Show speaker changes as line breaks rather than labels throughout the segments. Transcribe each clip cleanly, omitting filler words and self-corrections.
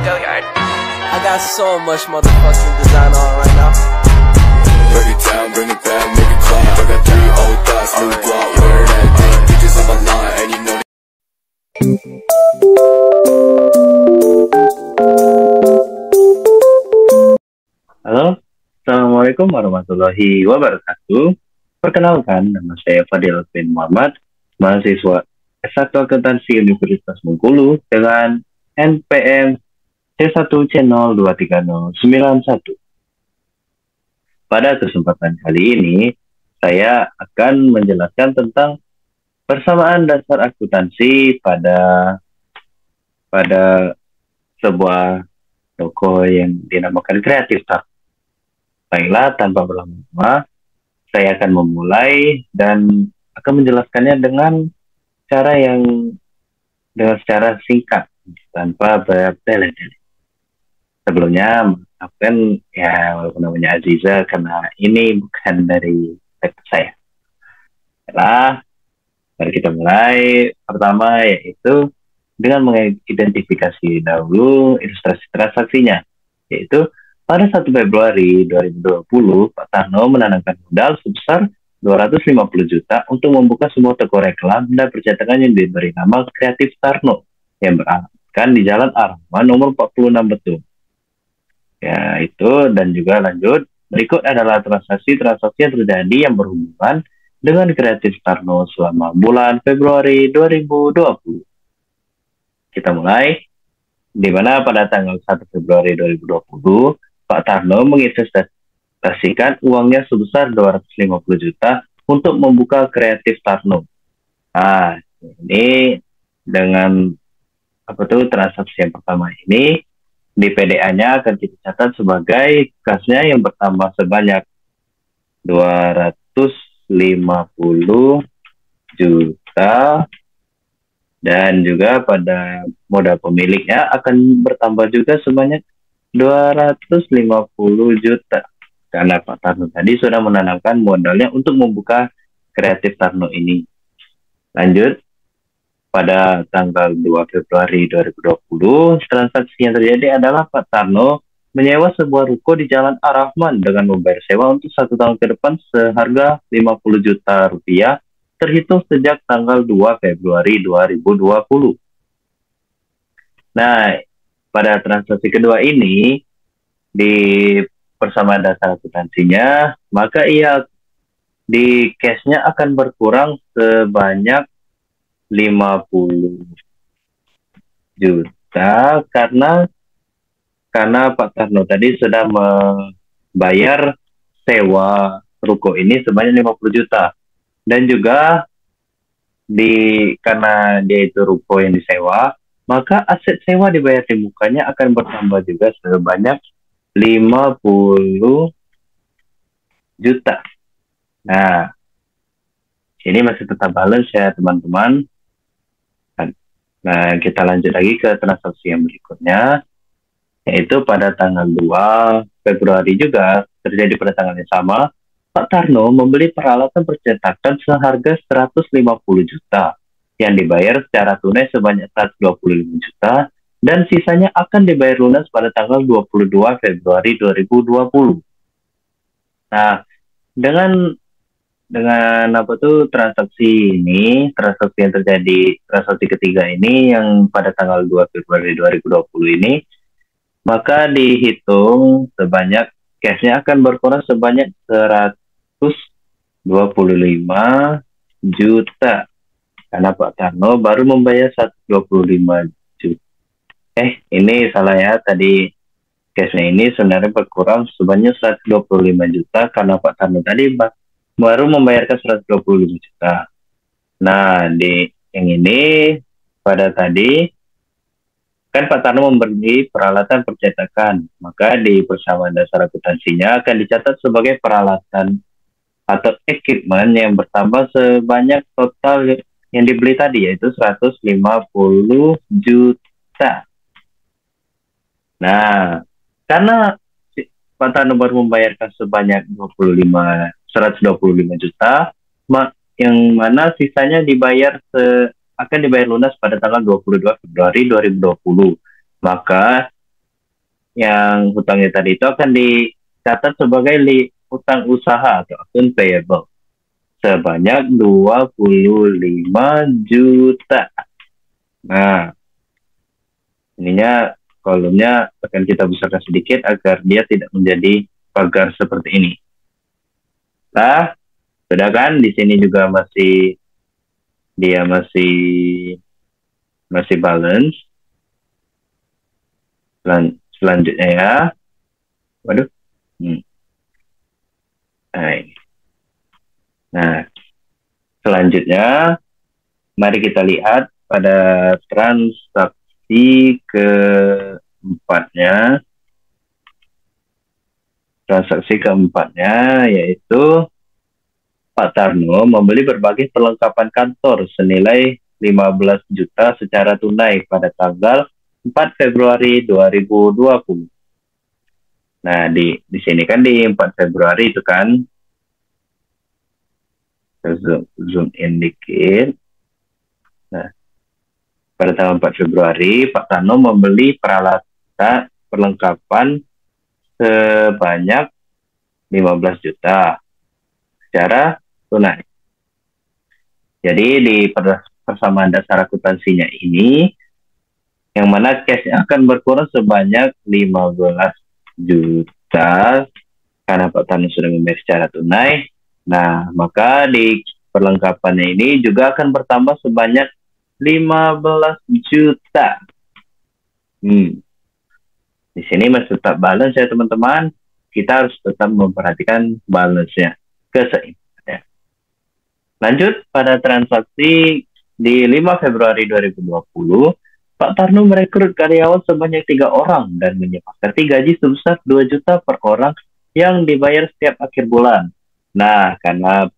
I got so much motherfucking design on right now.
Break it down, bring it back, make it clap. I got 3 old thoughts, new block, where that thing. Bitches on my line, and you know
Halo, Assalamualaikum warahmatullahi wabarakatuh. Perkenalkan, nama saya Fadil bin Muhammad, mahasiswa S1 Akuntansi Universitas Bengkulu dengan NPM C1C023091. Pada kesempatan kali ini, saya akan menjelaskan tentang persamaan dasar akuntansi pada sebuah toko yang dinamakan Creative Start. Baiklah, tanpa berlama-lama, saya akan memulai dan akan menjelaskannya dengan secara singkat tanpa bertele-tele. Sebelumnya, maafkan ya walaupun namanya Aziza karena ini bukan dari saya. Baiklah, mari kita mulai. Pertama yaitu dengan mengidentifikasi dahulu ilustrasi transaksinya, yaitu pada 1 Februari 2020, Pak Tarno menanamkan modal sebesar 250 juta untuk membuka sebuah toko reklam dan percetakan yang diberi nama Creative Tarno yang beralamatkan di Jalan Ar-Rahman nomor 46 Betul. Ya, itu dan juga lanjut. Berikut adalah transaksi-transaksi yang terjadi yang berhubungan dengan Creative Tarno selama bulan Februari 2020. Kita mulai, di mana pada tanggal 1 Februari 2020, Pak Tarno menginvestasikan uangnya sebesar 250 juta untuk membuka Creative Tarno. Nah, ini dengan transaksi yang pertama ini, di PDA-nya akan kita catat sebagai kasnya yang bertambah sebanyak 250 juta. Dan juga pada modal pemiliknya akan bertambah juga sebanyak 250 juta. Karena Pak Tarno tadi sudah menanamkan modalnya untuk membuka Creative Tarno ini. Lanjut, pada tanggal 2 Februari 2020, transaksi yang terjadi adalah Pak Tarno menyewa sebuah ruko di Jalan Ar-Rahman dengan membayar sewa untuk 1 tahun ke depan seharga 50 juta rupiah terhitung sejak tanggal 2 Februari 2020. Nah, pada transaksi kedua ini, di persamaan dasar akuntansinya, maka di cash-nya akan berkurang sebanyak 50 juta karena Pak Tarno tadi sudah membayar sewa ruko ini sebanyak 50 juta. Dan juga karena dia itu ruko yang disewa, maka aset sewa dibayar di mukanya akan bertambah juga sebanyak 50 juta. Nah, ini masih tetap balance ya teman-teman. Nah, kita lanjut lagi ke transaksi yang berikutnya, yaitu pada tanggal 2 Februari juga terjadi pada tanggal yang sama. Pak Tarno membeli peralatan percetakan seharga 150 juta yang dibayar secara tunai sebanyak 125 juta dan sisanya akan dibayar lunas pada tanggal 22 Februari 2020. Nah, dengan transaksi yang terjadi, transaksi ketiga ini yang pada tanggal 2 Februari 2020 ini, maka dihitung sebanyak cashnya akan berkurang sebanyak 125 juta karena Pak Tarno baru membayar 125 juta. Ini salah ya, tadi cashnya ini sebenarnya berkurang sebanyak 125 juta karena Pak Tarno tadi baru membayarkan 125 juta. Nah, di yang ini pada tadi kan Pak Tarno membeli peralatan percetakan, maka di persamaan dasar akuntansinya akan dicatat sebagai peralatan atau equipment yang bertambah sebanyak total yang dibeli tadi, yaitu 150 juta. Nah, karena Pak Tarno baru membayarkan sebanyak 125 juta, yang mana sisanya akan dibayar lunas pada tanggal 22 Februari 2020. Maka yang hutangnya tadi itu akan dicatat sebagai hutang usaha atau akun payable sebanyak 25 juta. Nah, ininya kolomnya akan kita besarkan sedikit agar dia tidak menjadi pagar seperti ini. Nah, sudah kan? Di sini juga masih balance. Selanjutnya ya. Waduh. Nah, selanjutnya mari kita lihat pada transaksi keempatnya. Transaksi keempatnya yaitu Pak Tarno membeli berbagai perlengkapan kantor senilai 15 juta secara tunai pada tanggal 4 Februari 2020. Nah, di sini kan di 4 Februari itu kan, zoom in dikit. Nah, pada tanggal 4 Februari, Pak Tarno membeli peralatan perlengkapan sebanyak 15 juta secara tunai. Jadi di persamaan dasar akuntansinya ini, yang mana cashnya akan berkurang sebanyak 15 juta karena Pak Tarno sudah membayar secara tunai. Nah, maka di perlengkapannya ini juga akan bertambah sebanyak 15 juta. Di sini masih tetap balance ya teman-teman. Kita harus tetap memperhatikan balance-nya keseimbangannya. Lanjut pada transaksi di 5 Februari 2020, Pak Tarno merekrut karyawan sebanyak 3 orang dan menyepakati gaji sebesar 2 juta per orang yang dibayar setiap akhir bulan. Nah, karena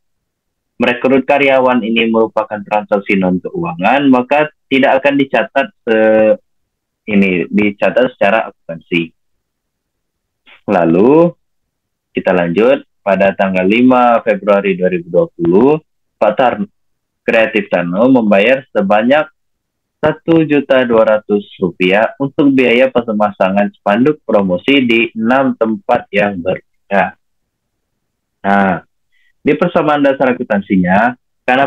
merekrut karyawan ini merupakan transaksi non keuangan, maka tidak akan dicatat dicatat secara akuntansi. Lalu kita lanjut pada tanggal 5 Februari 2020, Pak Kreatif Tarno membayar sebanyak Rp1.200.000 untuk biaya pemasangan spanduk promosi di 6 tempat yang berbeda. Nah, di persamaan dasar akuntansinya, karena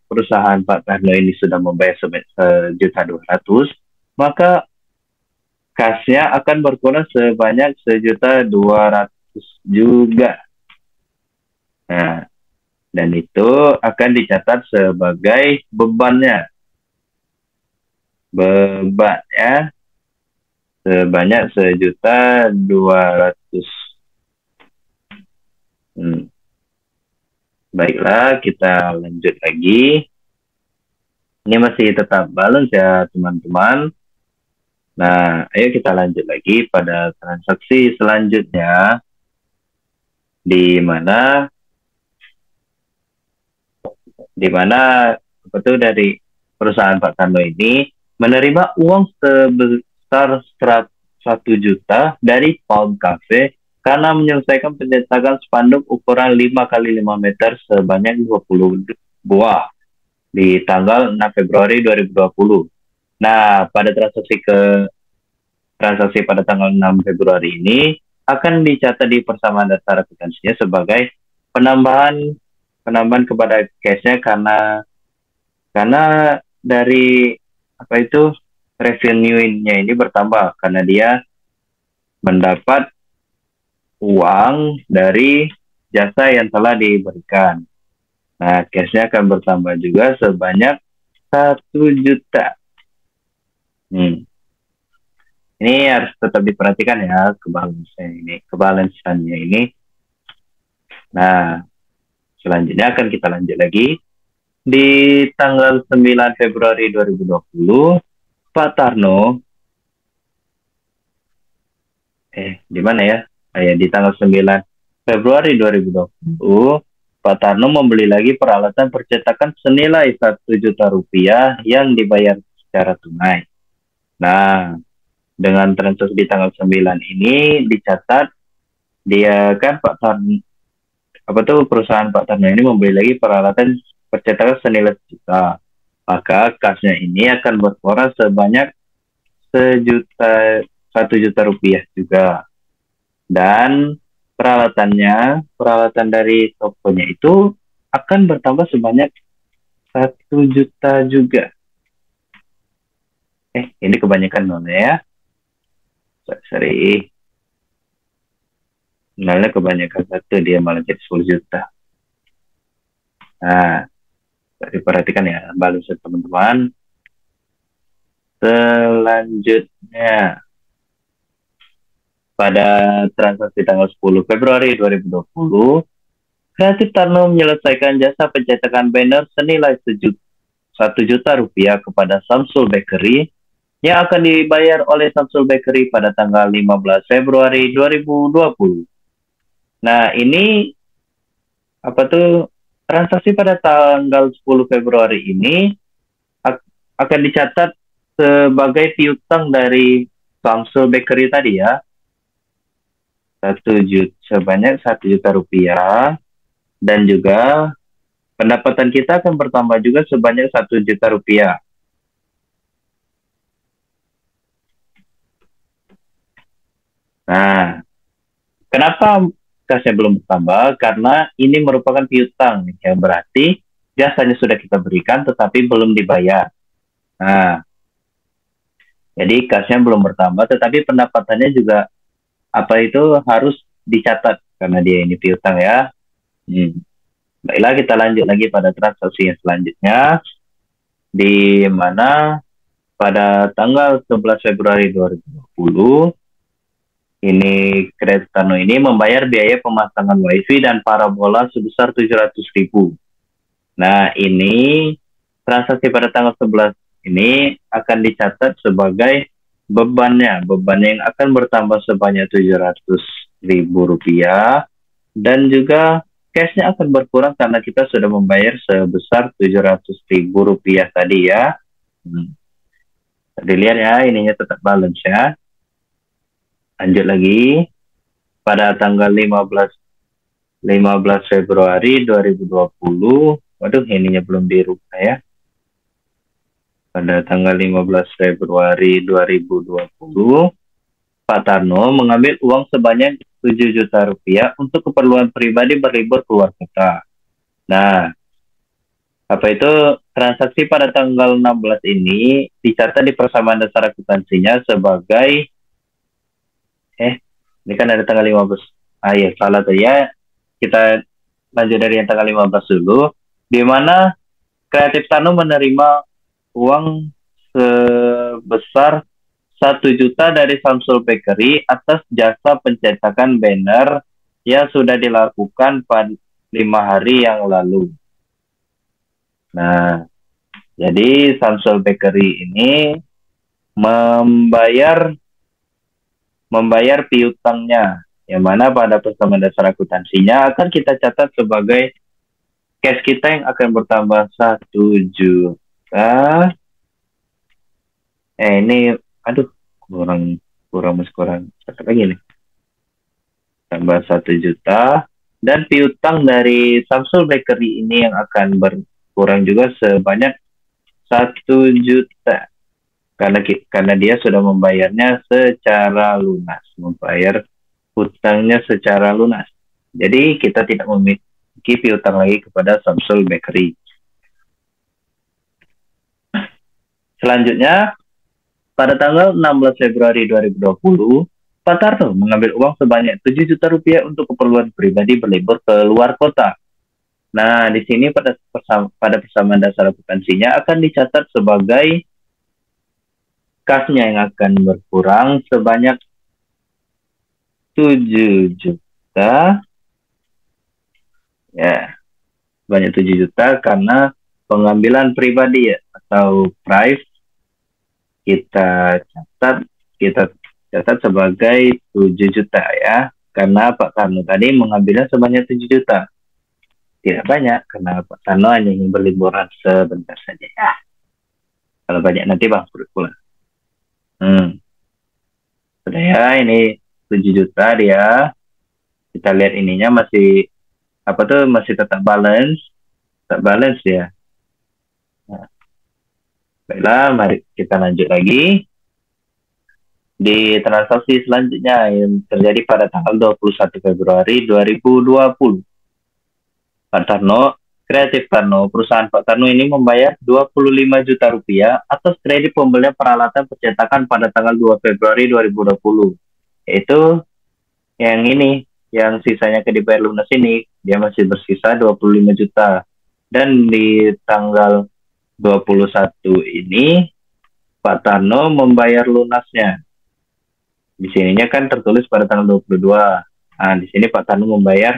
perusahaan Pak Tarno ini sudah membayar Rp1.200.000, maka kasnya akan berkurang sebanyak Rp1.200.000 juga. Nah, dan itu akan dicatat sebagai bebannya. Bebannya sebanyak Rp1.200.000. Baiklah, kita lanjut lagi. Ini masih tetap balance ya teman-teman. Nah, ayo kita lanjut lagi pada transaksi selanjutnya, di mana dari perusahaan Pak Tarno ini menerima uang sebesar 1 juta dari Palm Cafe karena menyelesaikan pencetakan spanduk ukuran 5x5 meter sebanyak 20 buah di tanggal 6 Februari 2020. Nah, pada transaksi pada tanggal 6 Februari ini akan dicatat di persamaan dasar akuntansinya sebagai penambahan kepada cashnya karena dari revenue-nya ini bertambah karena dia mendapat uang dari jasa yang telah diberikan. Nah, cashnya akan bertambah juga sebanyak 1 juta. Ini harus tetap diperhatikan ya kebalansannya ini. Nah, selanjutnya akan kita lanjut lagi. Di tanggal 9 Februari 2020, Pak Tarno di mana ya? Di tanggal 9 Februari 2020, Pak Tarno membeli lagi peralatan percetakan senilai Rp1 juta yang dibayar secara tunai. Nah, dengan transaksi di tanggal 9 ini dicatat dia kan perusahaan Pak Tarno ini membeli lagi peralatan percetakan senilai Rp1 juta. Maka kasnya ini akan berkurang sebanyak Rp1.100.000 Rp1 juta juga. Dan peralatan dari tokonya itu akan bertambah sebanyak 1 juta juga. Ini kebanyakan nolnya ya. Sorry. Nolnya kebanyakan 1, dia malah jadi 10 juta. Nah, diperhatikan ya, balasnya teman-teman. Selanjutnya, pada transaksi tanggal 10 Februari 2020, Kreatif Tarno menyelesaikan jasa pencetakan banner senilai Rp1 juta kepada Samsul Bakery yang akan dibayar oleh Samsul Bakery pada tanggal 15 Februari 2020. Nah, ini transaksi pada tanggal 10 Februari ini akan dicatat sebagai piutang dari Samsul Bakery tadi ya. Sebanyak Rp1 juta, dan juga pendapatan kita akan bertambah juga sebanyak Rp1 juta. Nah, kenapa kasnya belum bertambah? Karena ini merupakan piutang, yang berarti jasanya sudah kita berikan tetapi belum dibayar. Nah, jadi kasnya belum bertambah, tetapi pendapatannya juga harus dicatat karena dia ini piutang ya. Baiklah, kita lanjut lagi pada transaksi yang selanjutnya, di mana pada tanggal 11 Februari 2020 ini Kreatif Tarno ini membayar biaya pemasangan wifi dan parabola sebesar 700.000. Nah, ini transaksi pada tanggal 11 ini akan dicatat sebagai beban yang akan bertambah sebanyak Rp700.000, dan juga cashnya akan berkurang karena kita sudah membayar sebesar Rp700.000 tadi ya. Dilihat ya, ininya tetap balance ya. Lanjut lagi, pada tanggal 15 Februari 2020, waduh, ininya belum dirubah ya. Pada tanggal 15 Februari 2020, Pak Tarno mengambil uang sebanyak Rp7 juta untuk keperluan pribadi berlibur keluar kota. Nah, transaksi pada tanggal 16 ini dicatat di persamaan dasar akuntansinya sebagai ini kan ada tanggal 15. Salah tadi ya. Kita lanjut dari yang tanggal 15 dulu, di mana Kreatif Tarno menerima uang sebesar 1 juta dari Samsul Bakery atas jasa pencetakan banner yang sudah dilakukan pada 5 hari yang lalu. Nah, jadi Samsul Bakery ini membayar piutangnya, yang mana pada persamaan dasar akuntansinya akan kita catat sebagai cash kita yang akan bertambah 1 juta. Ini kurang satu lagi nih, tambah 1 juta, dan piutang dari Samsul Bakery ini yang akan berkurang juga sebanyak 1 juta karena dia sudah membayarnya secara lunas, membayar hutangnya secara lunas. Jadi kita tidak memiliki piutang lagi kepada Samsul Bakery. Selanjutnya, pada tanggal 16 Februari 2020, Pak Tarno mengambil uang sebanyak Rp7 juta untuk keperluan pribadi berlibur ke luar kota. Nah, di sini pada persamaan dasar akuntansinya akan dicatat sebagai kasnya yang akan berkurang sebanyak Rp7 juta. Ya, sebanyak Rp7 juta karena pengambilan pribadi ya, atau price kita catat sebagai 7 juta ya, karena Pak Tarno tadi mengambilnya sebanyak 7 juta. Tidak banyak, karena Pak Tarno hanya ingin berliburan sebentar saja ya. Kalau banyak nanti bangkrut pula. Sudah ya, ini 7 juta dia. Kita lihat ininya masih masih tetap balance ya. Baiklah, mari kita lanjut lagi. Di transaksi selanjutnya yang terjadi pada tanggal 21 Februari 2020. Pak Tarno, Kreatif Tarno, perusahaan Pak Tarno ini membayar 25 juta rupiah atas kredit pembelian peralatan percetakan pada tanggal 2 Februari 2020. Yaitu yang ini, yang sisanya ke dibayar lunas ini, dia masih bersisa 25 juta. Dan di tanggal 21 ini, Pak Tarno membayar lunasnya. Di sininya kan tertulis pada tanggal 22. Nah, di sini Pak Tarno membayar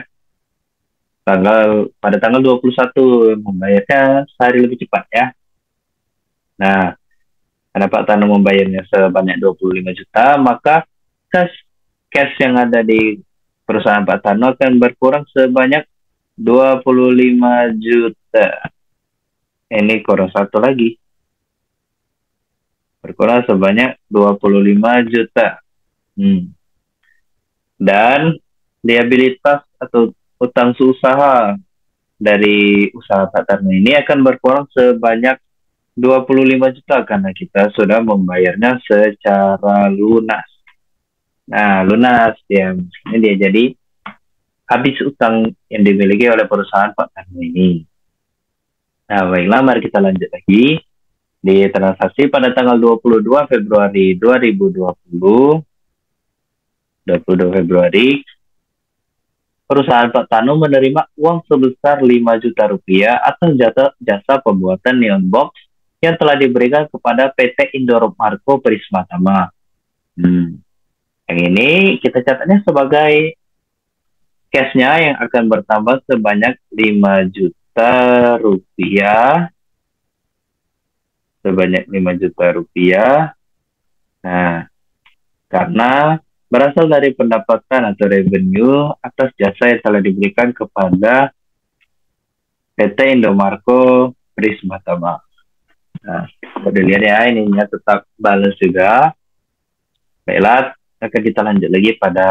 pada tanggal 21, membayarnya sehari lebih cepat ya. Nah, karena Pak Tarno membayarnya sebanyak 25 juta, maka cash yang ada di perusahaan Pak Tarno akan berkurang sebanyak 25 juta. Ini kurang satu lagi. Berkurang sebanyak 25 juta. Dan liabilitas atau utang usaha dari usaha Pak Tarno ini akan berkurang sebanyak 25 juta karena kita sudah membayarnya secara lunas. Nah, lunas ya, ini dia jadi habis utang yang dimiliki oleh perusahaan Pak Tarno ini. Nah, baiklah, mari kita lanjut lagi. Di transaksi pada tanggal 22 Februari 2020, 22 Februari, perusahaan Pak Tarno menerima uang sebesar 5 juta rupiah atas jasa pembuatan neon box yang telah diberikan kepada PT Indomarko Prisma Tama. Yang ini kita catatnya sebagai cashnya yang akan bertambah sebanyak 5 juta rupiah. Sebanyak 5 juta rupiah. Nah, karena berasal dari pendapatan atau revenue atas jasa yang telah diberikan kepada PT Indomarko Prisma Tama. Nah, boleh lihat ya, ininya tetap balance juga. Baiklah, akan kita lanjut lagi pada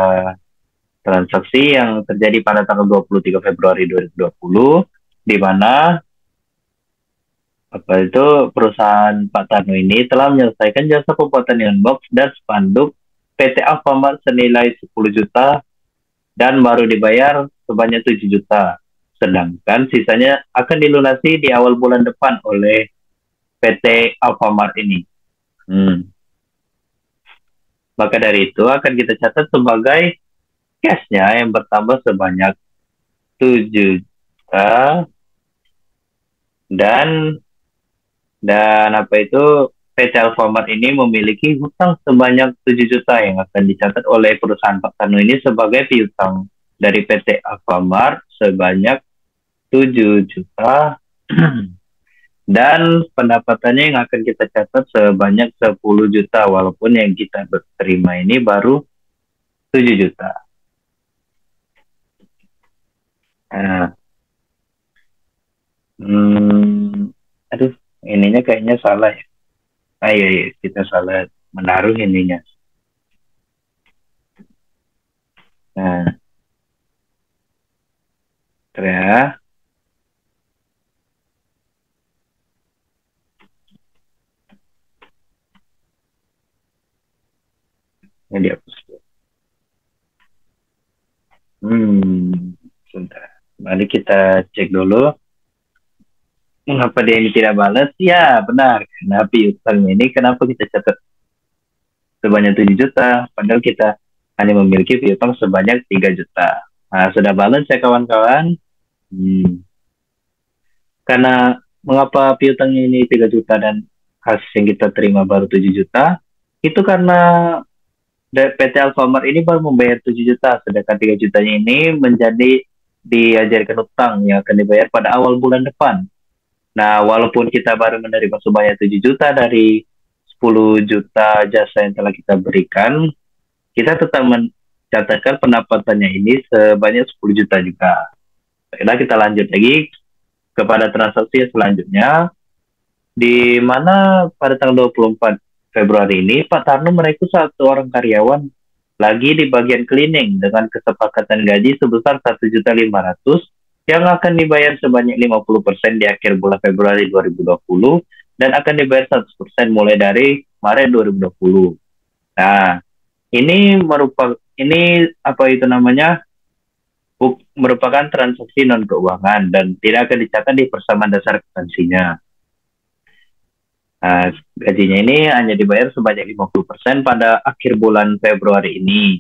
transaksi yang terjadi pada tanggal 23 Februari 2020, di mana perusahaan Pak Tarno ini telah menyelesaikan jasa pembuatan neon box dan spanduk PT Alfamart senilai 10 juta dan baru dibayar sebanyak 7 juta. Sedangkan sisanya akan dilunasi di awal bulan depan oleh PT Alfamart ini. Maka dari itu akan kita catat sebagai cashnya yang bertambah sebanyak 7 juta dan PT Alfamart ini memiliki hutang sebanyak 7 juta yang akan dicatat oleh perusahaan Pak Tarno ini sebagai piutang dari PT Alfamart sebanyak 7 juta dan pendapatannya yang akan kita catat sebanyak 10 juta walaupun yang kita terima ini baru 7 juta. Aduh, ininya kayaknya salah ya. Iya, kita salah menaruh ininya. Nah, ya. Ini dihapus. Sebentar. Mari kita cek dulu. Mengapa dia ini tidak balas? Ya, benar. Karena piutang ini kenapa kita catat sebanyak 7 juta, padahal kita hanya memiliki piutang sebanyak 3 juta. Nah, sudah balance ya kawan-kawan? Karena mengapa piutangnya ini 3 juta dan hasil yang kita terima baru 7 juta? Itu karena PT Alfamart ini baru membayar 7 juta, sedangkan 3 jutanya ini menjadi diajarkan utang yang akan dibayar pada awal bulan depan. Nah, walaupun kita baru menerima sebanyak 7 juta dari 10 juta jasa yang telah kita berikan, kita tetap mencatatkan pendapatannya ini sebanyak 10 juta juga. Baiklah, kita lanjut lagi kepada transaksi selanjutnya, di mana pada tanggal 24 Februari ini, Pak Tarno merekrut 1 orang karyawan lagi di bagian cleaning dengan kesepakatan gaji sebesar 1.500.000 yang akan dibayar sebanyak 50% di akhir bulan Februari 2020 dan akan dibayar 100% mulai dari Maret 2020. Nah, ini apa itu namanya? Merupakan transaksi non keuangan dan tidak akan dicatat di persamaan dasar akuntansinya. Nah, gajinya ini hanya dibayar sebanyak 50% pada akhir bulan Februari ini.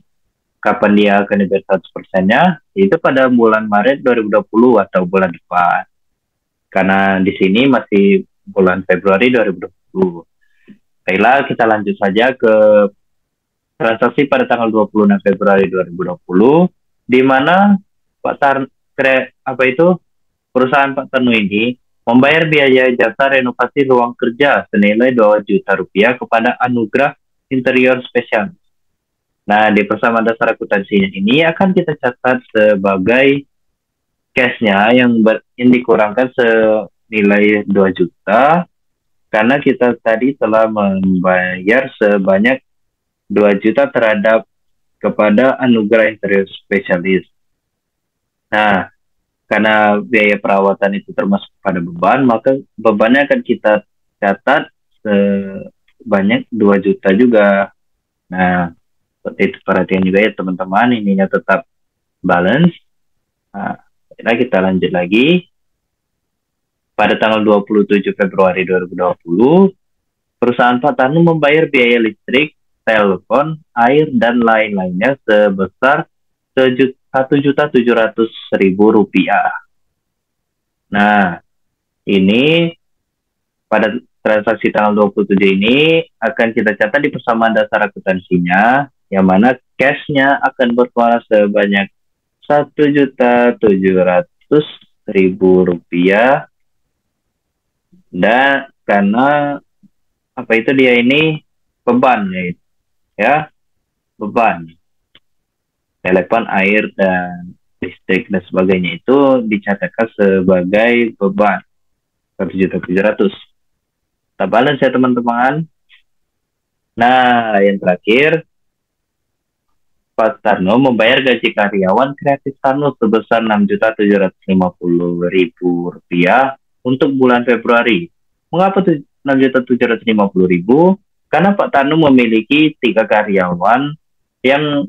Kapan dia akan dibayar 100%-nya? Itu pada bulan Maret 2020 atau bulan depan. Karena di sini masih bulan Februari 2020. Baiklah, kita lanjut saja ke transaksi pada tanggal 26 Februari 2020, di mana perusahaan Pak Tanu ini membayar biaya jasa renovasi ruang kerja senilai 2 juta rupiah kepada Anugrah Interior Spesial. Nah, di persamaan dasar akuntansinya ini akan kita catat sebagai cashnya yang dikurangkan senilai 2 juta karena kita tadi telah membayar sebanyak 2 juta terhadap kepada Anugrah Interior Specialist. Nah, karena biaya perawatan itu termasuk pada beban, maka bebannya akan kita catat sebanyak 2 juta juga. Nah, seperti itu, perhatian juga ya teman-teman, ininya tetap balance. Nah, kita lanjut lagi. Pada tanggal 27 Februari 2020, perusahaan Pak Tanu membayar biaya listrik, telepon, air, dan lain-lainnya sebesar Rp1.700.000. Nah, ini pada transaksi tanggal 27 ini akan kita catat di persamaan dasar akuntansinya, yang mana cashnya akan berkuara sebanyak Rp1.700.000. Dan karena apa itu dia ini beban ya, beban. Telepon, air, dan listrik dan sebagainya itu dicatatkan sebagai beban 1.700.000. Kita balance ya teman-teman. Nah, yang terakhir, Pak Tarno membayar gaji karyawan kreatif Tarno sebesar Rp6.750.000 untuk bulan Februari. Mengapa Rp6.750.000? Karena Pak Tarno memiliki 3 karyawan yang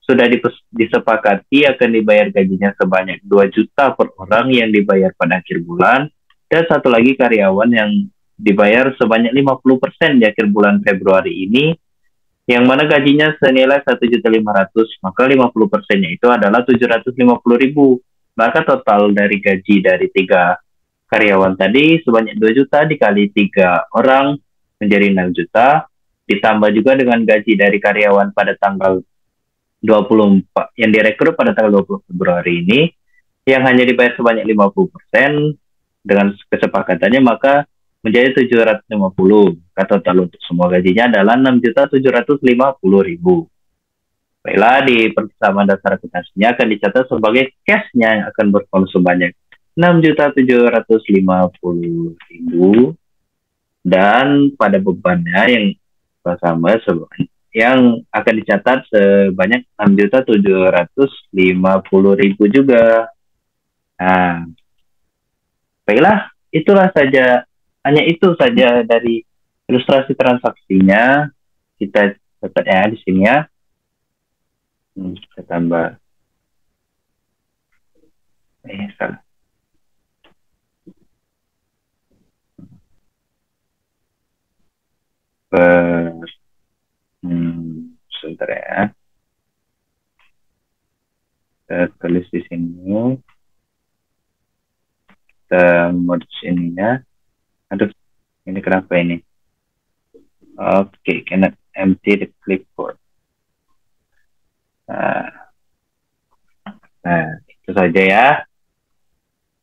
sudah disepakati akan dibayar gajinya sebanyak 2 juta per orang yang dibayar pada akhir bulan, dan satu lagi karyawan yang dibayar sebanyak 50% di akhir bulan Februari ini, yang mana gajinya senilai 1.500.000, maka 50%-nya itu adalah 750.000. Maka total dari gaji dari 3 karyawan tadi sebanyak 2 juta dikali 3 orang menjadi 6 juta, ditambah juga dengan gaji dari karyawan pada tanggal 24 yang direkrut pada tanggal 20 Februari ini yang hanya dibayar sebanyak 50% dengan kesepakatannya, maka menjadi 750. Total untuk semua gajinya adalah 6.750.000. Baiklah, di persamaan dasar akuntansinya akan dicatat sebagai cashnya yang akan berkumpul sebanyak 6.750.000, dan pada bebannya yang sama sebanyak yang akan dicatat sebanyak 6.750.000 juga. Nah, baiklah, hanya itu saja dari ilustrasi transaksinya. Kita catat ya di sini ya. Kita tambah. Salah. Sebentar ya. Kita tulis di sini. Kita modus ininya. Aduh, ini kenapa ini? Oke, cannot empty the clipboard. Nah, itu saja ya.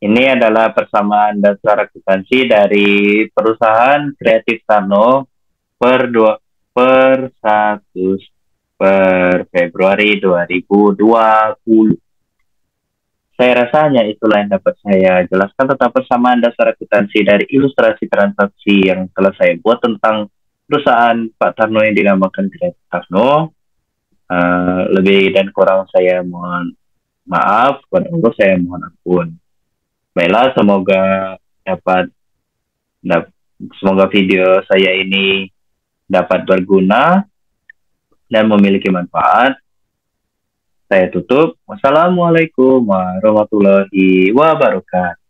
Ini adalah persamaan dasar akuntansi dari perusahaan Kreatif Tarno per 1 Februari 2020. Saya rasa hanya itulah yang dapat saya jelaskan tentang persamaan dasar akuntansi dari ilustrasi transaksi yang telah saya buat tentang perusahaan Pak Tarno yang dinamakan Kreatif Tarno. Lebih dan kurang saya mohon maaf, kepada Allah saya mohon ampun. Baiklah, semoga video saya ini dapat berguna dan memiliki manfaat. Saya tutup. Wassalamualaikum warahmatullahi wabarakatuh.